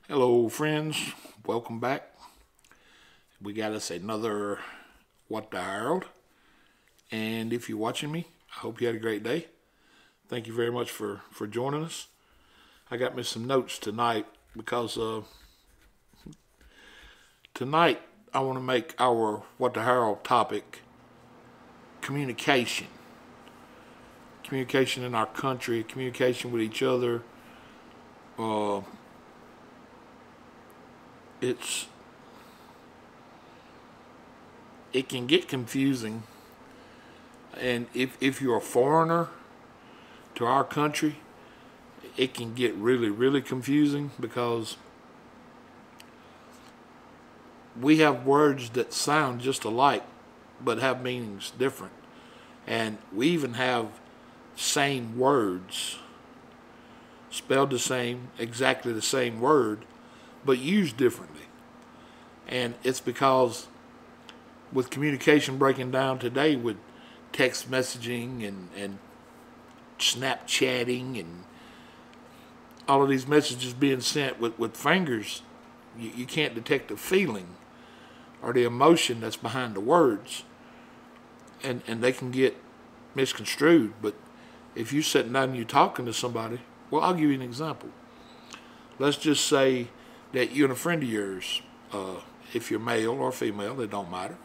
Hello, friends. Welcome back. We got us another What the Harold. And if you're watching me, I hope you had a great day. Thank you very much for joining us. I got me some notes tonight because tonight I want to make our What the Harold topic communication. Communication in our country, communication with each other. Uh, it can get confusing, and if you're a foreigner to our country, it can get really confusing because we have words that sound just alike but have meanings different, and we even have same words spelled the same, exactly the same word, but used differently. And it's because with communication breaking down today with text messaging and Snapchatting and all of these messages being sent with fingers, you can't detect the feeling or the emotion that's behind the words. And they can get misconstrued. But if you're sitting down and you're talking to somebody, well, I'll give you an example. Let's just say that you and a friend of yours, if you're male or female, it don't matter,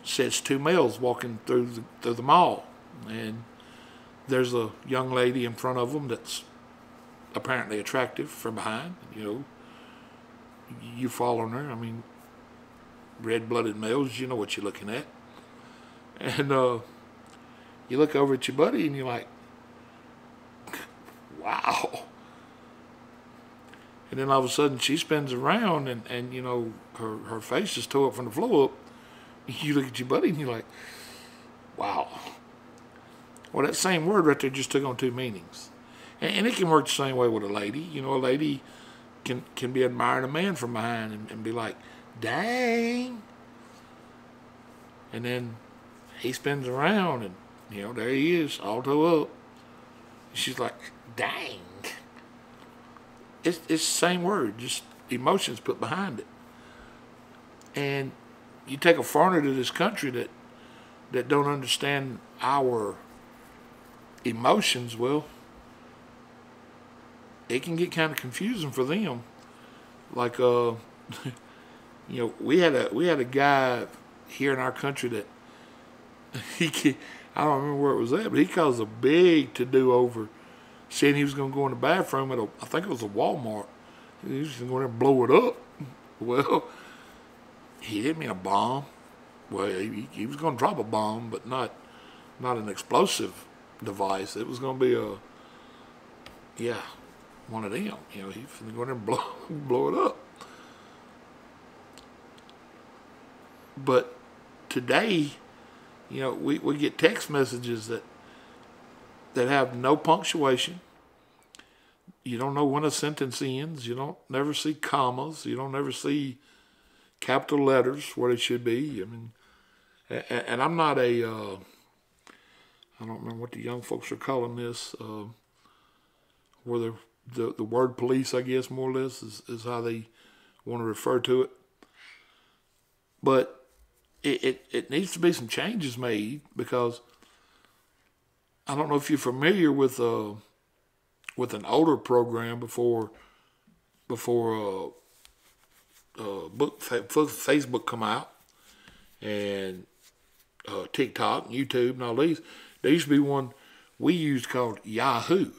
says two males walking through the mall, and there's a young lady in front of them that's apparently attractive from behind. You following her. I mean, red-blooded males, you know what you're looking at. And you look over at your buddy and you're like, wow. And then all of a sudden she spins around and her face is tore up from the floor up. You look at your buddy and you're like, wow. Well, that same word right there just took on two meanings. And it can work the same way with a lady. A lady can be admiring a man from behind and be like, dang. And then he spins around and, there he is, all tore up. She's like, dang. It's the same word, just emotions put behind it. And you take a foreigner to this country that don't understand our emotions, well, it can get kind of confusing for them. Like, we had a guy here in our country that I don't remember where it was at, but he caused a big to-do over saying he was going to go in the bathroom at I think it was a Walmart. He was going to go in there and blow it up. Well, he didn't mean a bomb. Well, he was going to drop a bomb, but not an explosive device. It was going to be one of them. He was going to go in there and blow it up. But today, we get text messages that have no punctuation. You don't know when a sentence ends. You don't never see commas. You don't never see capital letters where they should be. I mean, and I'm not I don't remember what the young folks are calling this, where the word police, I guess, more or less, is how they want to refer to it. But it needs to be some changes made, because I don't know if you're familiar with an older program before Facebook come out, and TikTok, YouTube, and all these. There used to be one we used called Yahoo,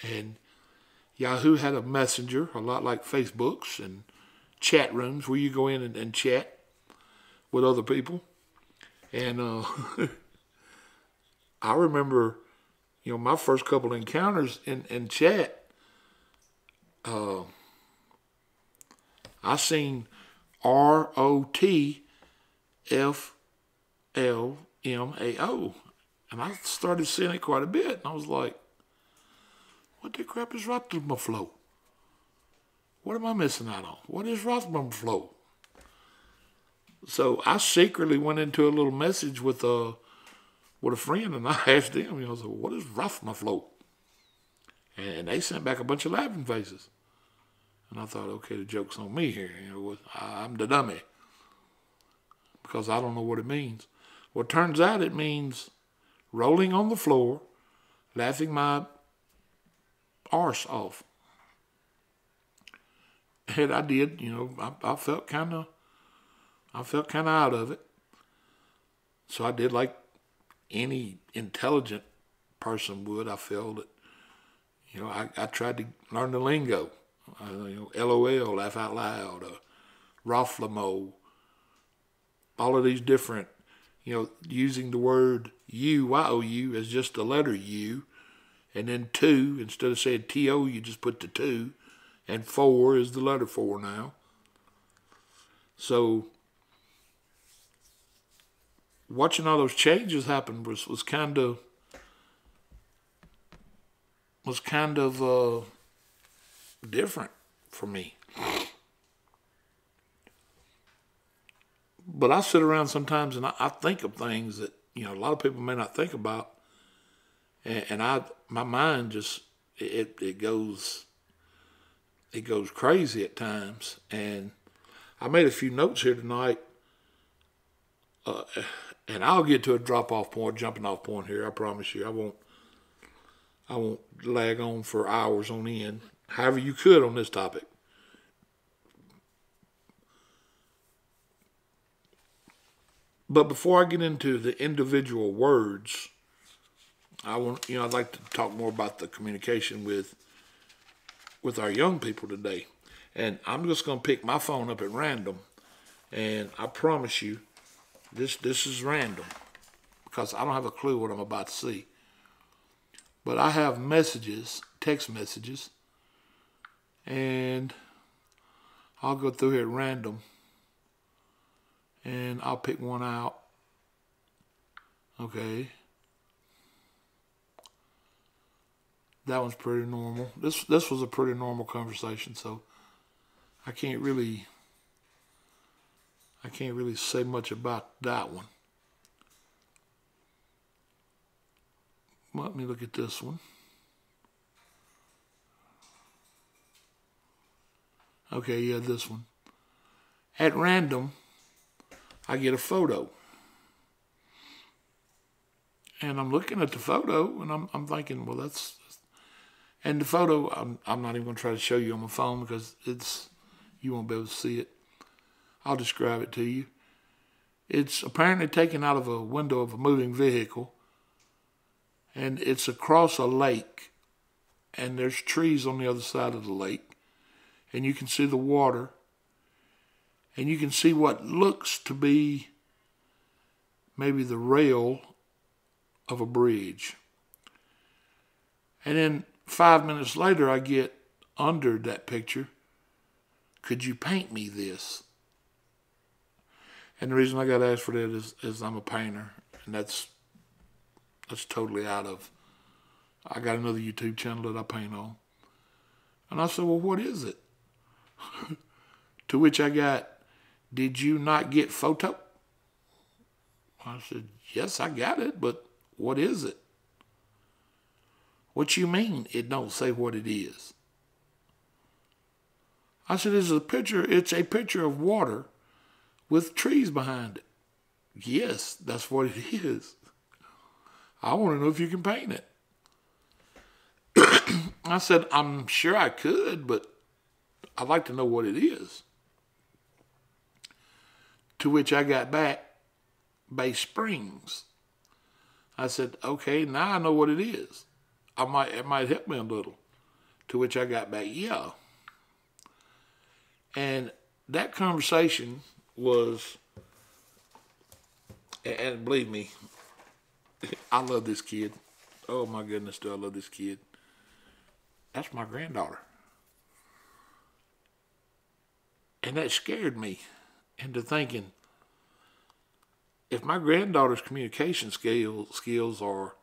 and Yahoo had a messenger, a lot like Facebook's, and chat rooms where you go in and chat with other people. And I remember, my first couple encounters in chat, I seen ROTFLMAO. And I started seeing it quite a bit. And I was like, what the crap is Rothmaflow? What am I missing out on? What is Rothmaflow? So I secretly went into a little message with a friend, and I asked them, I said, what is Rothmaflow? And they sent back a bunch of laughing faces. And I thought, okay, the joke's on me here. I'm the dummy because I don't know what it means. Well, it turns out it means rolling on the floor, laughing my arse off. And I did, I felt kind of out of it. So I did like any intelligent person would. I felt that, I tried to learn the lingo. LOL, laugh out loud, Raflamo, all of these different, using the word U, Y-O-U, as just the letter U, and then two, instead of saying T-O, you just put the two, and 4 is the letter 4 now. So watching all those changes happen was kind of different for me. But I sit around sometimes and I think of things that, a lot of people may not think about. And my mind just, it goes crazy at times. And I made a few notes here tonight. And I'll get to a jumping off point here. I promise you. I won't lag on for hours on end. However you could on this topic. But before I get into the individual words, I'd like to talk more about the communication with our young people today. And I'm just going to pick my phone up at random. And I promise you, this is random because I don't have a clue what I'm about to see. But I have messages, text messages, and I'll go through here at random and I'll pick one out. Okay. That one's pretty normal. This was a pretty normal conversation, so I can't really say much about that one. Let me look at this one. Okay, yeah, this one. At random, I get a photo. And I'm looking at the photo, and I'm thinking, well, that's... And the photo, I'm not even going to try to show you on my phone because you won't be able to see it. I'll describe it to you. It's apparently taken out of a window of a moving vehicle. And it's across a lake. And there's trees on the other side of the lake. And you can see the water. And you can see what looks to be maybe the rail of a bridge. And then 5 minutes later, I get under that picture, could you paint me this? And the reason I got asked for that is I'm a painter, and that's totally out of, I got another YouTube channel that I paint on. And I said, well, what is it? To which I got, did you not get photo? I said, yes, I got it, but what is it? What you mean it don't say what it is? I said, it's a picture of water with trees behind it. Yes, that's what it is. I want to know if you can paint it. I said, I'm sure I could, but I'd like to know what it is. To which I got back, Bay Springs. I said, okay, now I know what it is. It might help me a little. To which I got back, yeah. And that conversation was, and believe me, I love this kid. Oh my goodness, do I love this kid. That's my granddaughter. And that scared me into thinking, if my granddaughter's communication skills are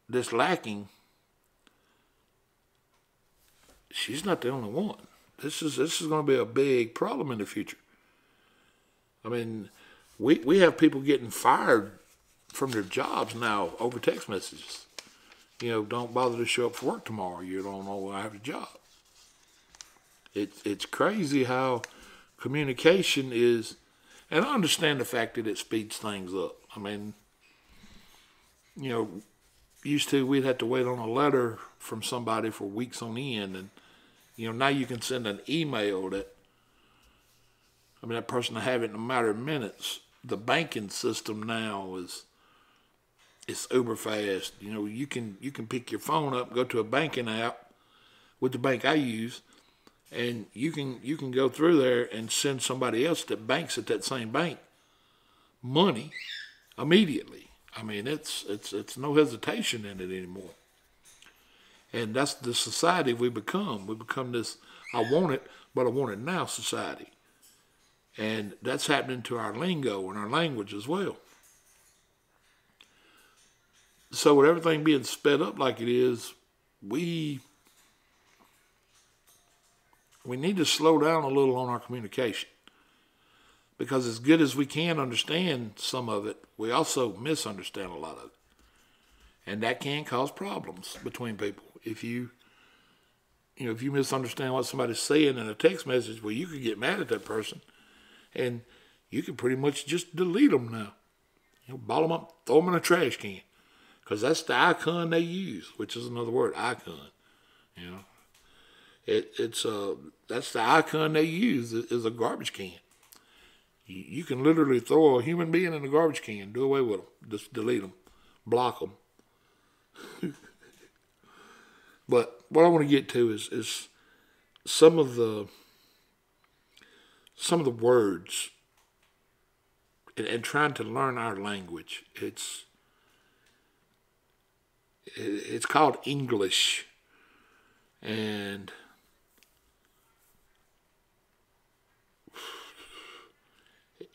this lacking, she's not the only one. This is going to be a big problem in the future. I mean, we have people getting fired from their jobs now over text messages. Don't bother to show up for work tomorrow. You don't know I have a job. It's crazy how communication is, and I understand the fact that it speeds things up. I mean, you know, used to we'd have to wait on a letter from somebody for weeks on end, and now you can send an email that, I mean, that person will have it in a matter of minutes. The banking system now it's uber fast. You can pick your phone up, go to a banking app with the bank I use, and you can go through there and send somebody else that banks at that same bank money immediately. I mean, it's no hesitation in it anymore. And that's the society we become. We become this I want it, but I want it now society. And that's happening to our lingo and our language as well. So with everything being sped up like it is, we need to slow down a little on our communication. Because as good as we can understand some of it, we also misunderstand a lot of it. And that can cause problems between people. If you misunderstand what somebody's saying in a text message, well, you could get mad at that person. And you can pretty much just delete them now. Bottle them up, throw them in a trash can. Because that's the icon they use, which is another word, icon. That's the icon they use is a garbage can. You can literally throw a human being in a garbage can, do away with them, just delete them, block them. But what I want to get to is some of the words and trying to learn our language. It's called English, and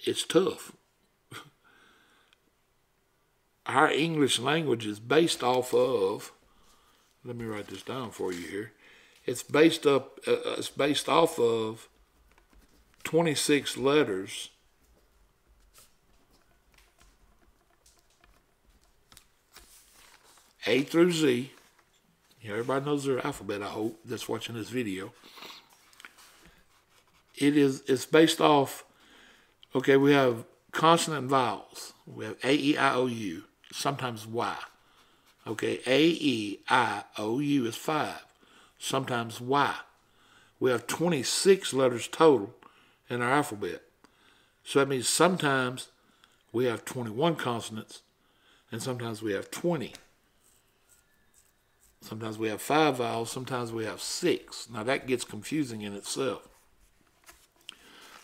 it's tough. Our English language is based off of, let me write this down for you here. It's based off of 26 letters A through Z. Everybody knows their alphabet, I hope, that's watching this video. It's based off, okay, we have consonant and vowels. We have A, E, I, O, U, sometimes Y. Okay, A, E, I, O, U is 5, sometimes Y. We have 26 letters total in our alphabet. So that means sometimes we have 21 consonants, and sometimes we have 20. Sometimes we have 5 vowels, sometimes we have 6. Now that gets confusing in itself.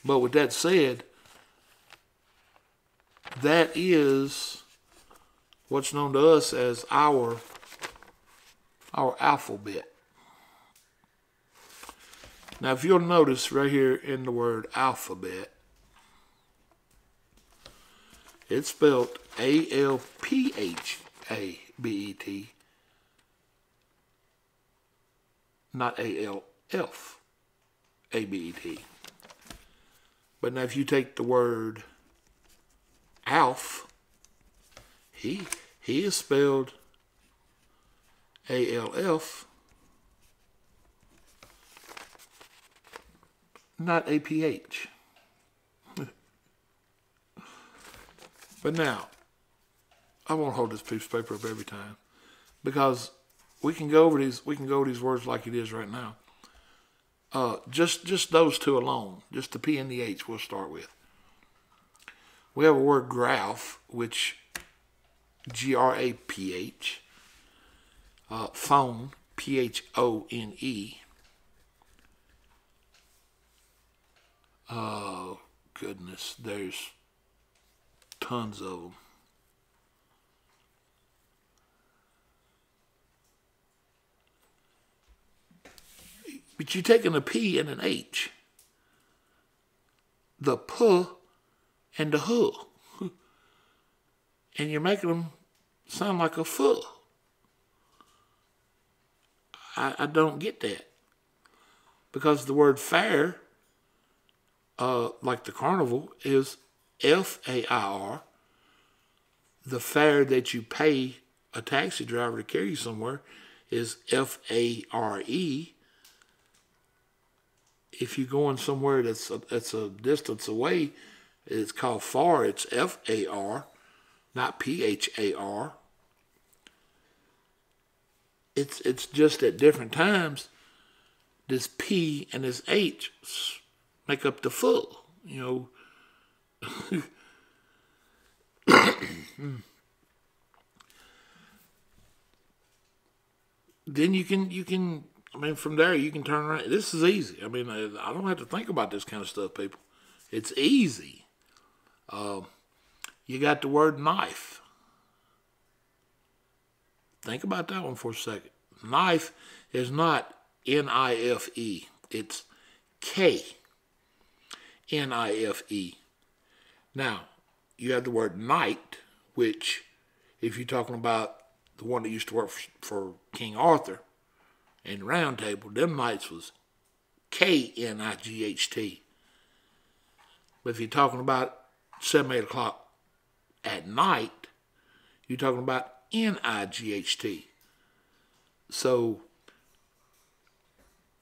But with that said, that is what's known to us as our alphabet. Now if you'll notice right here in the word alphabet, it's spelled A-L-P-H-A-B-E-T, not A-L-F-A-B-E-T. But now if you take the word Alf, he is spelled A-L-F, not A-P-H. But now, I won't hold this piece of paper up every time, because we can go over these words like it is right now. Just those two alone, just the P and the H we'll start with. We have a word graph, which G-R-A-P-H, phone, P-H-O-N-E. Oh, goodness, there's tons of them. But you're taking a P and an H, the P and the H, and you're making them sound like a F. I don't get that. Because the word fair, like the carnival, is F-A-I-R. The fare that you pay a taxi driver to carry you somewhere is F-A-R-E. if you're going somewhere that's a distance away, it's called far. It's FAR, not PHAR. It's just at different times, this P and this H make up the full, you know. Then you can, I mean, from there you can turn around. This is easy. I mean, I don't have to think about this kind of stuff, people. It's easy. You got the word knife. Think about that one for a second. Knife is not N-I-F-E. It's K-N-I-F-E. Now, you have the word knight, which, if you're talking about the one that used to work for King Arthur in the Round Table, them knights was K-N-I-G-H-T. But if you're talking about 7, 8 o'clock at night, you're talking about N-I-G-H-T. So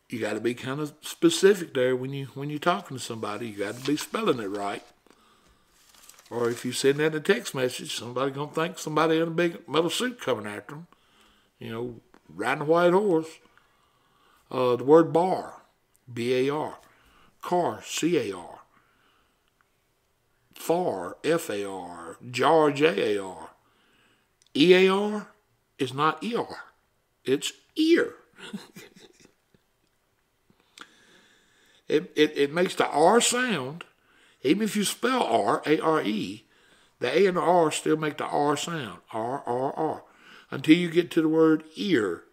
you got to be kind of specific there when you're talking to somebody. You got to be spelling it right. Or if you send that a text message, somebody gonna think somebody in a big metal suit coming after them. You know, riding a white horse. The word bar, B-A-R. Car, C-A-R. Far, F-A-R. Jar, J-A-R. E-A-R is not E-R. It's ear. It makes the R sound. Even if you spell R, A-R-E, the A and the R still make the R sound. R, R, R. Until you get to the word ear.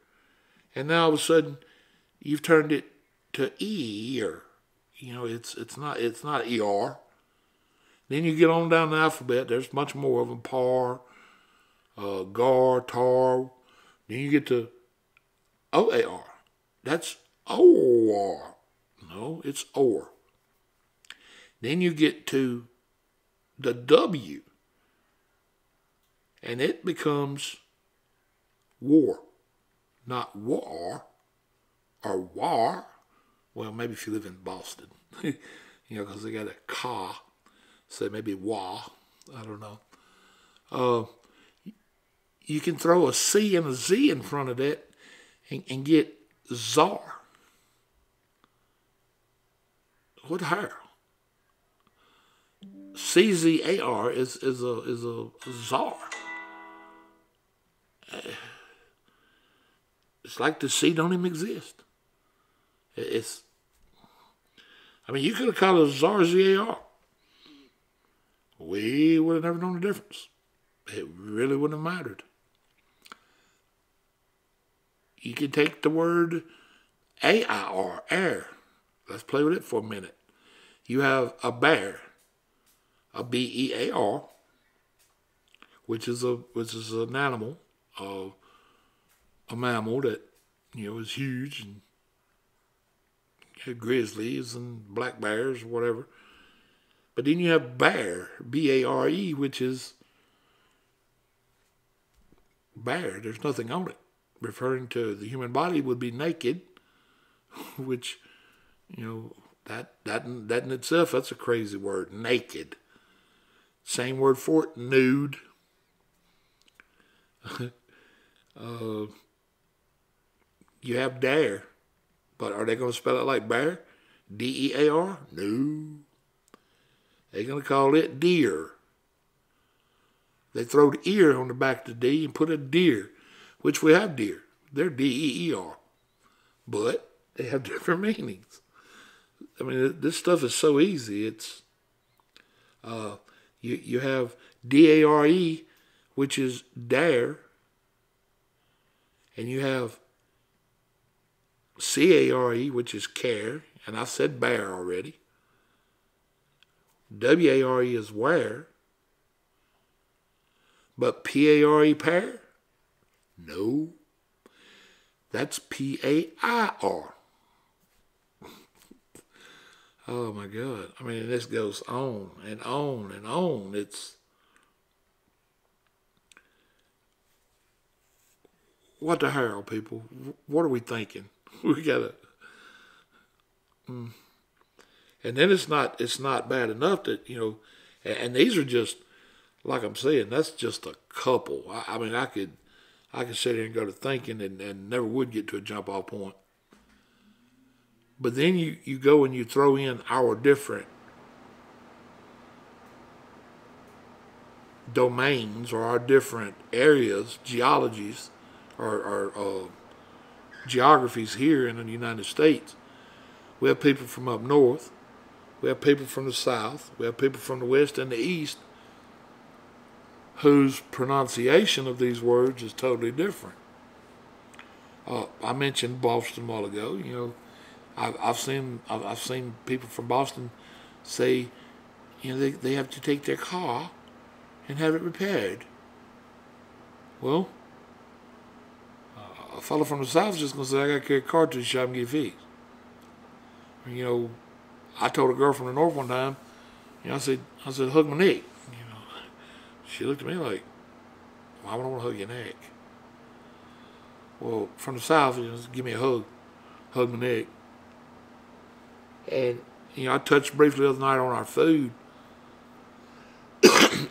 And now all of a sudden, you've turned it to ear. You know, it's not ER. Then you get on down the alphabet. There's much more of them. Par, gar, tar. Then you get to O-A-R. That's O-R. No, it's OR. Then you get to the W, and it becomes war, not war or war. Well, maybe if you live in Boston, you know, because they got a ka, so maybe wa. I don't know. You can throw a C and a Z in front of that and get czar. What the hell? C-Z-A-R is a czar. It's like the C don't even exist. I mean, you could have called it a czar, Z-A-R. We would have never known the difference. It really wouldn't have mattered. You can take the word A-I-R, air. Let's play with it for a minute. You have a bear. A B-E-A-R, which is an animal, a mammal that, you know, is huge and had grizzlies and black bears or whatever. But then you have bear, B-A-R-E, which is bare. There's nothing on it. Referring to the human body would be naked, which, you know, that in itself, that's a crazy word, naked. Same word for it, nude. You have dare, but are they going to spell it like bear? D-E-A-R? No. They're going to call it deer. They throw the ear on the back of the D and put a deer, which we have deer. They're D-E-E-R. But they have different meanings. I mean, this stuff is so easy. It's... You have D-A-R-E, which is dare, and you have C-A-R-E, which is care, and I said bear already. W-A-R-E is where, but P-A-R-E, pair? No, that's P-A-I-R. Oh my God. I mean, this goes on and on and on. It's, what the hell, people? What are we thinking? We gotta, And then it's not bad enough that, and these are just, like I'm saying, that's just a couple. I mean, I could sit here and go to thinking and never would get to a jump off point. But then you go and you throw in our different domains or our different areas, geologies, or geographies here in the United States. We have people from up north. We have people from the south. We have people from the west and the east whose pronunciation of these words is totally different. I mentioned Boston a while ago. I've seen people from Boston say, they have to take their car and have it repaired. Well, a fellow from the south is just gonna say, I got to carry a car to the shop and get it fixed. I told a girl from the north one time, I said, hug my neck. She looked at me like, why would I want to hug your neck? Well, from the south, give me a hug my neck. And, I touched briefly the other night on our food.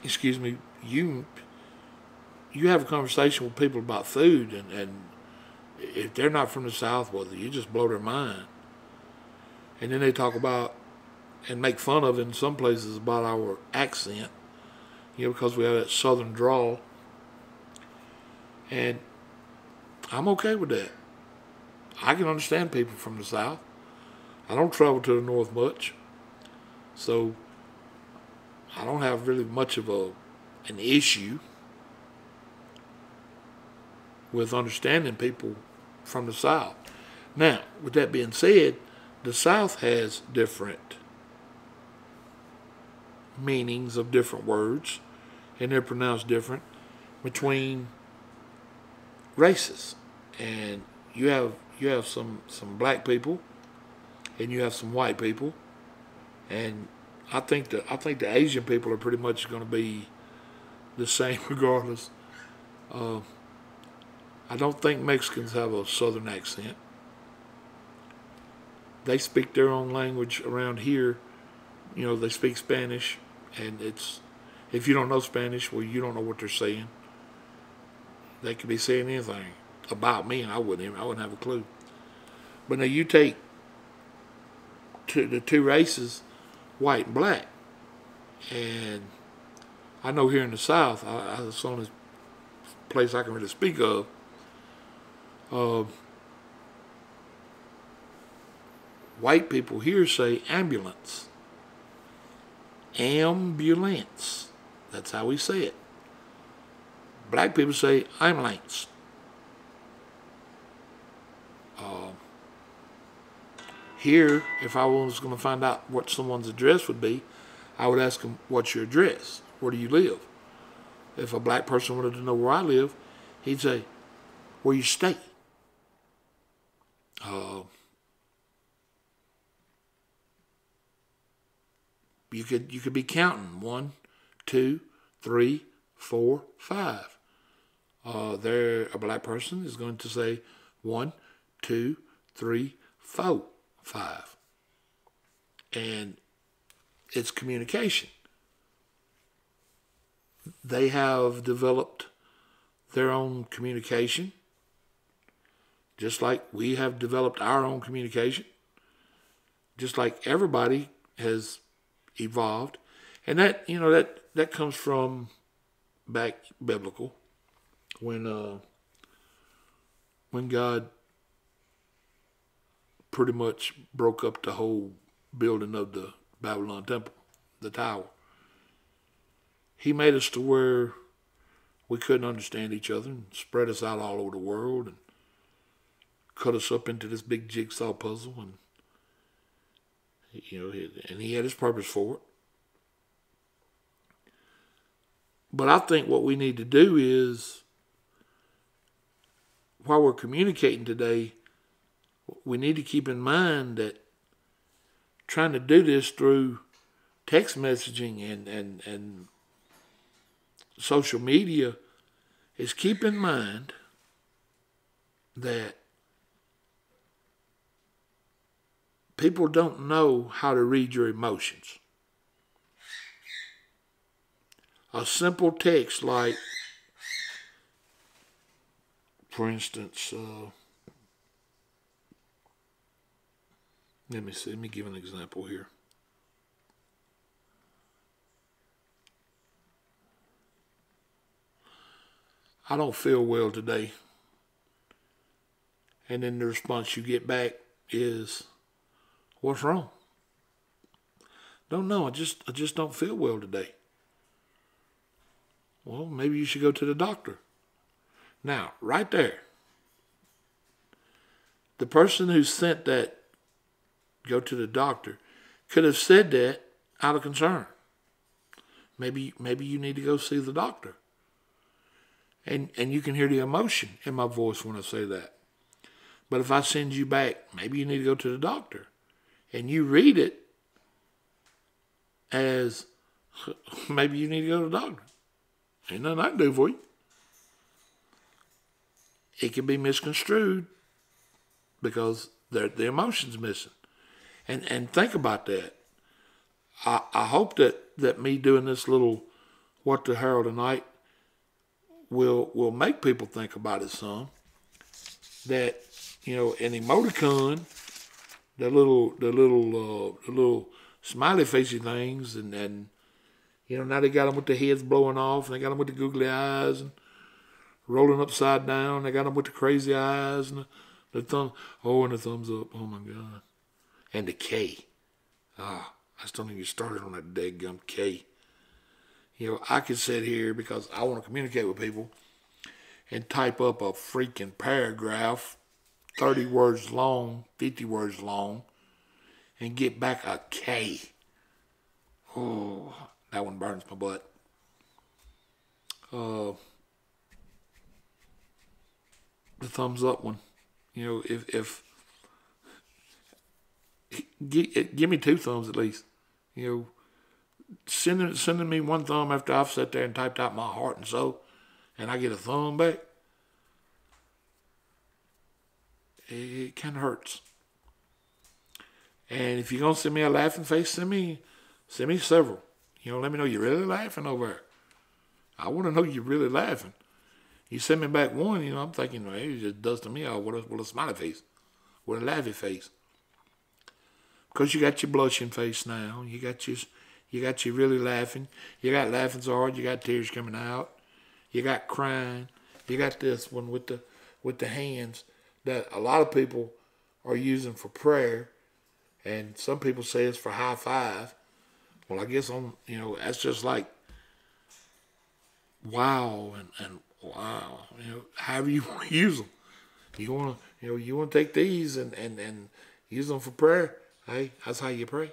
Excuse me. You have a conversation with people about food, and if they're not from the south, well, you just blow their mind. And then they talk about and make fun of in some places about our accent, because we have that southern drawl. And I'm okay with that. I can understand people from the south. I don't travel to the north much, so I don't have really much of an issue with understanding people from the south. Now, with that being said, the south has different meanings of different words, and they're pronounced different between races. And you have some black people, and you have some white people, and I think the Asian people are pretty much going to be the same regardless. I don't think Mexicans have a southern accent. They speak their own language around here. They speak Spanish, and if you don't know Spanish, well, you don't know what they're saying. They could be saying anything about me, and I wouldn't have a clue. But now you take the two races, white and black, and I know here in the South, it's the only place I can really speak of. White people here say ambulance. Ambulance. That's how we say it. Black people say ambulance. Here, if I was going to find out what someone's address would be, I would ask them, what's your address? Where do you live? If a black person wanted to know where I live, he'd say, where you stay? You could be counting 1, 2, 3, 4, 5. A black person is going to say 1, 2, 3, 4, 5. And it's communication. They have developed their own communication, just like we have developed our own communication, just like everybody has evolved. And that comes from back biblical, when God pretty much broke up the whole building of the Babylon temple, the tower. He made us to where we couldn't understand each other and spread us out all over the world and cut us up into this big jigsaw puzzle, and he had his purpose for it. But I think what we need to do is, while we're communicating today, we need to keep in mind that trying to do this through text messaging and social media is, keep in mind that people don't know how to read your emotions. A simple text like, for instance, let me give an example here. I don't feel well today. And then the response you get back is, what's wrong? Don't know, I just don't feel well today. Well, maybe you should go to the doctor. Now, right there, the person who sent that go to the doctor could have said that out of concern. Maybe you need to go see the doctor. And you can hear the emotion in my voice when I say that. But if I send you back, maybe you need to go to the doctor, and you read it as, maybe you need to go to the doctor. Ain't nothing I can do for you. It can be misconstrued because the emotion's missing. And think about that. I hope that me doing this little WTHarold tonight will make people think about it some. That, an emoticon, the little smiley facey things, and now they got them with the heads blowing off, and they got them with the googly eyes and rolling upside down. They got them with the crazy eyes and the thumb. Oh, and the thumbs up. Oh my God. And the K. I just don't even get started on that daggum K. I could sit here because I want to communicate with people and type up a freaking paragraph, 30 words long, 50 words long, and get back a K. Oh, that one burns my butt. The thumbs up one. If give me 2 thumbs at least. Sending me 1 thumb after I've sat there and typed out my heart and soul, and I get a thumb back, it kind of hurts. And if you're gonna send me a laughing face, send me several. Let me know you're really laughing over there. I want to know you're really laughing. You send me back one, I'm thinking, well, he just dusting me out with a smiley face, with a laughy face. Because you got your blushing face now. You got your really laughing. You got laughing so hard, you got tears coming out. You got crying. You got this one with the hands that a lot of people are using for prayer, and some people say it's for high five. Well, I guess that's just like wow and wow. However you want to use them. You want to take these and use them for prayer. Hey, that's how you pray.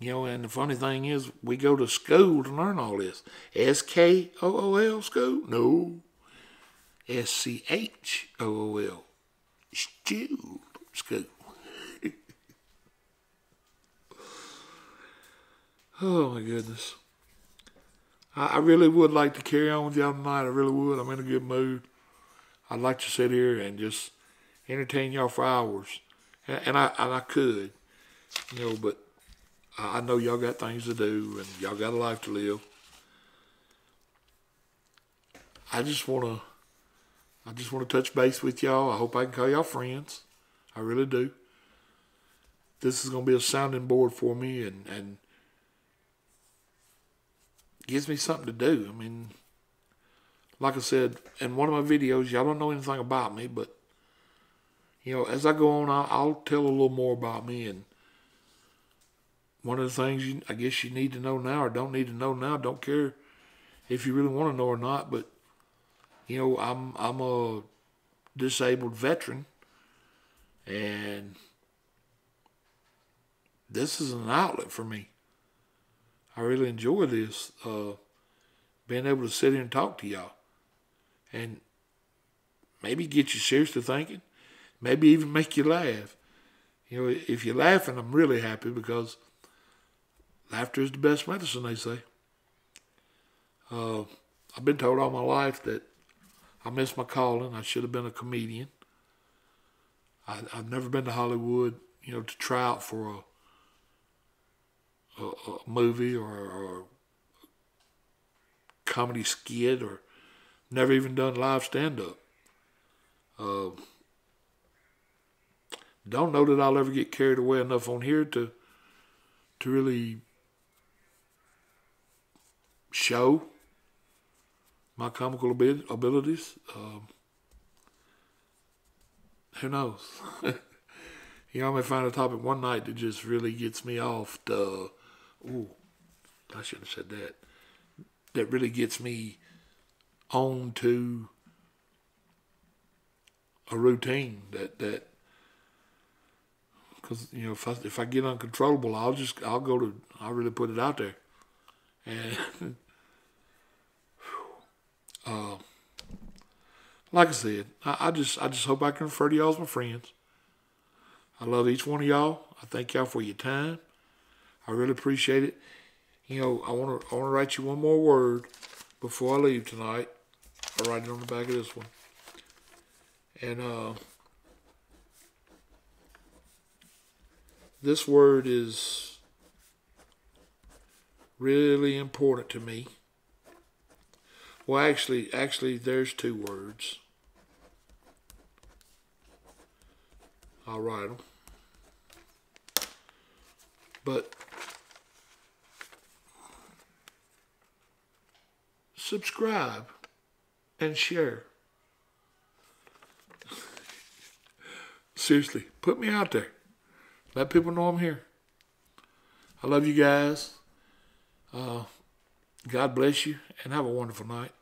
And the funny thing is, we go to school to learn all this. SKOOL school? No. SCHOOL. School. Oh my goodness. I really would like to carry on with y'all tonight. I really would. I'm in a good mood. I'd like to sit here and just entertain y'all for hours. And I could, but I know y'all got things to do and y'all got a life to live. I just want to touch base with y'all. I hope I can call y'all friends. I really do. This is going to be a sounding board for me and gives me something to do. I mean, like I said, in one of my videos, y'all don't know anything about me, but, as I go on, I'll tell a little more about me. And one of the things I guess you need to know now or don't need to know now, don't care if you really want to know or not, but, I'm a disabled veteran, and this is an outlet for me. I really enjoy this, being able to sit here and talk to y'all and maybe get you seriously thinking, maybe even make you laugh. If you're laughing, I'm really happy because laughter is the best medicine, they say. I've been told all my life that I missed my calling. I should have been a comedian. I've never been to Hollywood, you know, to try out for a movie or a comedy skit, or never even done live stand-up. Don't know that I'll ever get carried away enough on here to really show my comical abilities. Who knows? You know, I may find a topic one night that just really gets me off the, ooh, I shouldn't have said that. That really gets me on to a routine that because, you know, if I get uncontrollable, I'll really put it out there. And like I said, I just hope I can refer to y'all as my friends. I love each one of y'all. I thank y'all for your time. I really appreciate it. You know, I want to write you one more word before I leave tonight. I'll write it on the back of this one. And this word is really important to me. Well, actually, there's two words. I'll write them. But subscribe and share. Seriously, put me out there. Let people know I'm here. I love you guys. God bless you, and have a wonderful night.